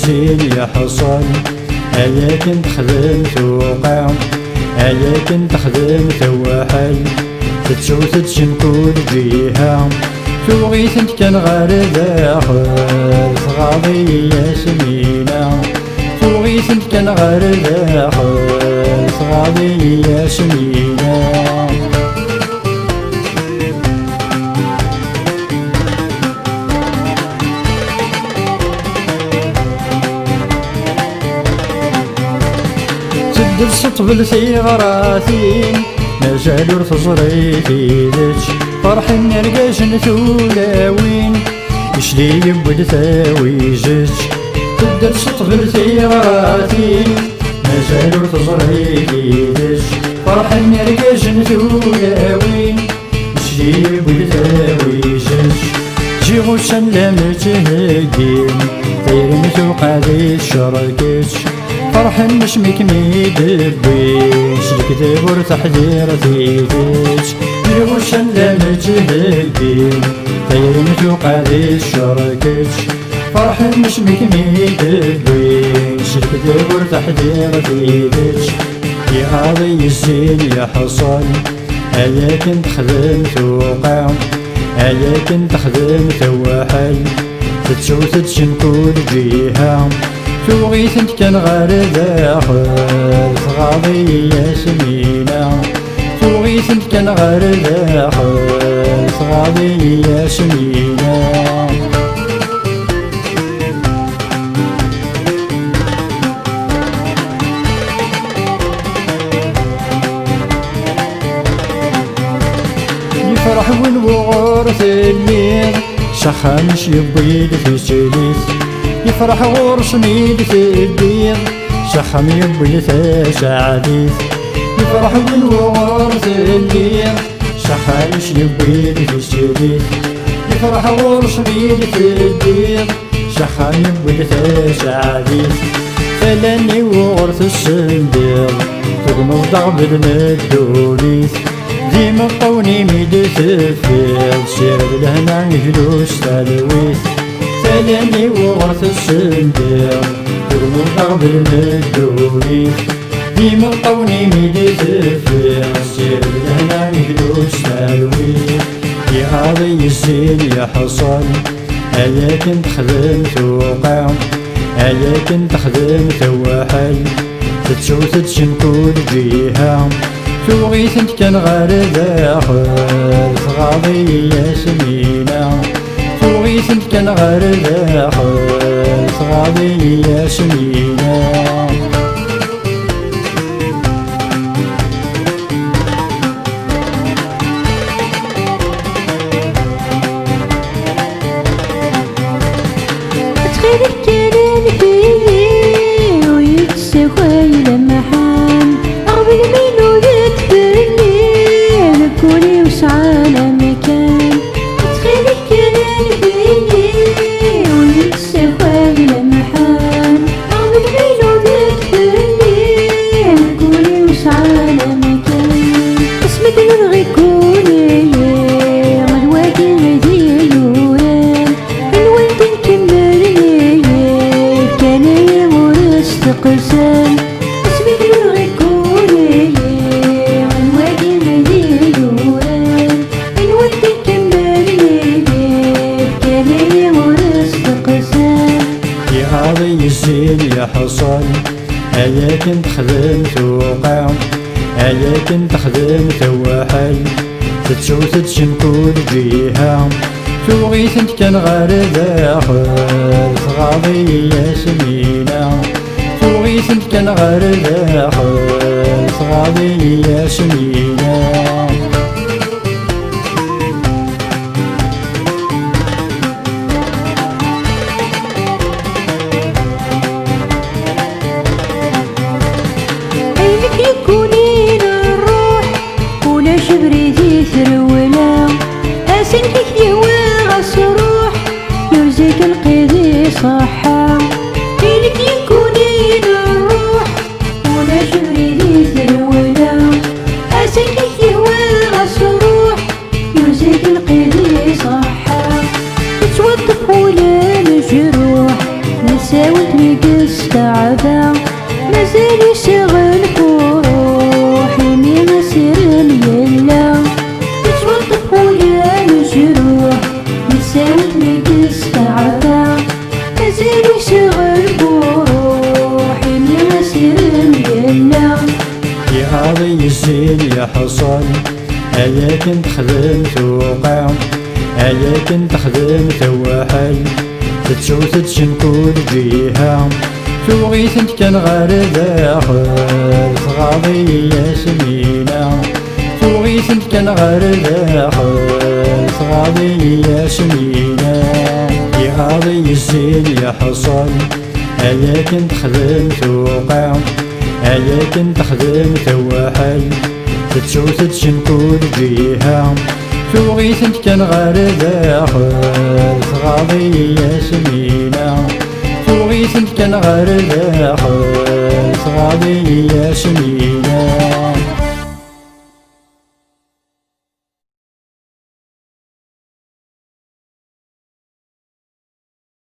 الزين يحصل، هيا كنت خدم توقع، هيا كنت خدم توحل، تتشوت تجم كل جهة، توغيث انت كان غير داخل، صغاضي يا سمينة، توغيث انت كان غير داخل، صغاضي يا سمينة. تبدل سطبل ثغراتين، مازال ور تزريتي ذج، فرح نرقاش نثولاوين، يشلي يبد ثاويجج. تبدل سطبل ثغراتين، مازال ور تزريتي ذج، فرح نرقاش نثولاوين، يشلي يبد ثاويجج. جي غوشان لما تهقين، طيرين توقع ذي الشركش، فرح نشمك ميدبيش، الكذب ورتحذير ثيتش. يغوشن لما تهقين، طيرين توقع ذي الشركش، فرح نشمك ميدبيش، الكذب ورتحذير ثيتش. يا غاضي الزين يحصل، هيا كنت خدم توقع، هيا كنت خدم توحل، تتشوت تجم كل جهة، توغيث انت كان غير داخل، صغاضي يا سمينة، توغيث انت كان غير داخل، صغاضي يا سمينة. يفرح ونبغر ثليل، شخانش يبيد في جليس، يفرح غرشني لتبيض، شخم يبي ثاشعديث. يفرح بالورث الليل، شخايش يبي لتشديث، يفرح غرشني لتبيض، شخم يبي ثاشعديث. فلاني وغرث السنديل، تغمض ضغبل مدوليث، ديما قوني ميد تفيض، سير لهنا يجلوس تلويث. فلاني وغرث السنديل، تغمض ضغبل مدوليث، ديما قوني ميد تفيض، سير لهنا يجلوس تلويث. يا غاضي الزين يحصل، هيا كنت خدم توقع، هيا كنت خدم توحل، تتشوت تجم كل جهة، توغيث انت كان غير داخل، صغاضي يا سمينة، توغيث انت كان غير داخل، صغاضي يا سمينة. قسم اسمي دلوغي كوني عنواني مدينوان الود كمالي كاني ورثت قسم. يا غاضي الزين يحصل، هيا كنت خدم توقع، هيا كنت خدم توحل، تتشوت تجم كل جهة، توغيث انت كان غير داخل، صغاضي يا سمينة، توغيث انت كان غير داخل، صغاضي يا سمينة. عينك يكونين الروح ولا شبريتي ثرولا، اسنك يهوى غصروح يوزيك القيدي صحا. عينك يكونين الروح ولا شبريتي ثرولا، اسنك يهوى ميقس تعبا مازال يشغل بروحي مي مسير يلا يتوظف ويا الجروح يساوي ميقس تعبا مازال يشغل بروحي مي مسير يلا يا غاضي الزين يا حصان هيا كنت خدمت وقع هيا كنت خدمت وحي تتشوت تشم كل جهة توغيت انت كان غير داخل صغاضي يا سمينة توغيت انت كان غير داخل صغاضي يا سمينة يا غاضي الزين يا حصان هيا كنت خدمت وقع هيا كنت خدمت وحي تتشوت تشم كل جهة توغيت انت كان غير داخل صغاضي يا سمينة توغيت انت كان غير داخل صغاضي يا سمينة